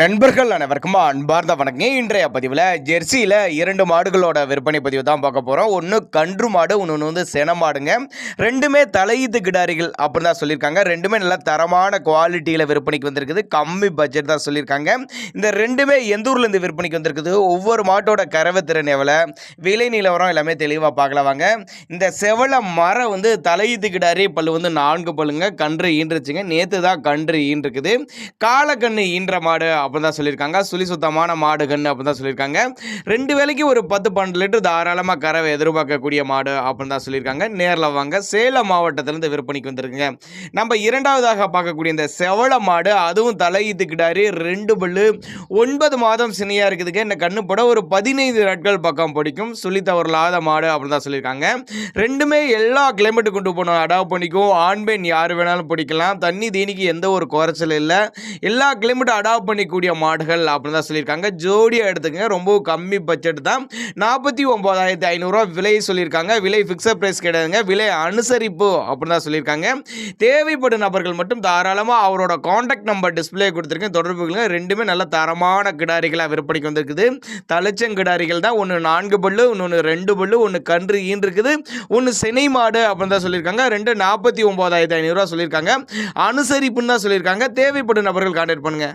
நண்பர்கள் அனைவருக்கும் அன்பார்ந்த வணக்கம். இன்றைய பதிவில் ஜெர்சியில் 2 மாடுகளோட விற்பனை பதிவு தான் பார்க்க போகிறோம். ஒன்று கன்று மாடு, ஒன்று வந்து சென மாடுங்க. ரெண்டுமே தலையீத்து கிடாரிகள் அப்படின்னு தான் சொல்லியிருக்காங்க. ரெண்டுமே நல்ல தரமான குவாலிட்டியில் விற்பனைக்கு வந்திருக்குது. கம்மி பட்ஜெட் தான் சொல்லியிருக்காங்க. இந்த ரெண்டுமே எந்த ஊர்லேருந்து விற்பனைக்கு வந்திருக்குது, ஒவ்வொரு மாட்டோட கறவை திறன் எவ்வளோ, விலை நிலவரம் எல்லாமே தெளிவாக பார்க்கலாம் வாங்க. இந்த செவல மரம் வந்து தலையீத்து கிடாரி பல்லு வந்து 4 பல்லுங்க. கன்று ஈன்றுச்சுங்க. நேற்று தான் கன்று ஈன்றுக்குது. காலக்கண்ணு ஈன்ற மாடு அப்படின்னு தான் சொல்லியிருக்காங்க. சுழி சுத்தமான மாடு கன்று அப்படின்னு தான் சொல்லியிருக்காங்க. 2 வேளைக்கு ஒரு 10-12 லிட்டர் தாராளமாக கறவை எதிர்பார்க்கக்கூடிய மாடு அப்படின்னு தான் சொல்லியிருக்காங்க. நேரில் வாங்க. சேலம் மாவட்டத்திலிருந்து விற்பனைக்கு வந்திருக்குங்க. நம்ம இரண்டாவதாக பார்க்கக்கூடிய இந்த செவள மாடு, அதுவும் தலையீத்து கிடாரி, 2 பல்லு, 9 மாதம் சினையாக இருக்குதுங்க. இந்த கண்ணு போட ஒரு 15 நாட்கள் பக்கம் பிடிக்கும். சொல்லி தவறலாத மாடு அப்படின்னு தான் சொல்லியிருக்காங்க. ரெண்டுமே எல்லா கிளைமேட்டு கொண்டு போகணும், அடாப்ட் பண்ணிக்கும். ஆண் பெண் யார் வேணாலும் பிடிக்கலாம். தண்ணி தீனிக்கு எந்த ஒரு குறைச்சல் இல்லை. எல்லா கிளைமேட்டும் அடாப்ட் பண்ணிக்கூடிய மாடுகள் அப்படின்னு தான் சொல்லியிருக்காங்க. ஜோடியாக எடுத்துங்க. ரொம்ப கம்மி பட்ஜெட் தான். 49,500 விலை சொல்லியிருக்காங்க. விலை ஃபிக்ஸட் பிரைஸ் கிடையாதுங்க. விலை அனுசரிப்பு அப்படின்னு தான் சொல்லியிருக்காங்க. தேவைப்படும் நபர்கள் மட்டும் தாராளமாக அவரோட கான்டாக்ட் நம்பர் டிஸ்பிளே கொடுத்துருக்கேன், தொடர்புகளுங்க. ரெண்டுமே நல்ல தரமான கிடாரிகளாக விற்பனைக்கு வந்திருக்குது. தலைச்சங்கிடாரிகள் தான். ஒன்று 4 பல்லு, இன்னொன்று 2 பல்லு, ஒன்று கன்று ஈன்றுக்குது, ஒன்று சினை மாடு அப்படின்னு தான் சொல்லியிருக்காங்க. 2 49,500 சொல்லியிருக்காங்க. அனுசரிப்புன்னு தான் சொல்லியிருக்காங்க. தேவைப்படும் நபர்கள் கான்டாக்ட் பண்ணுங்க.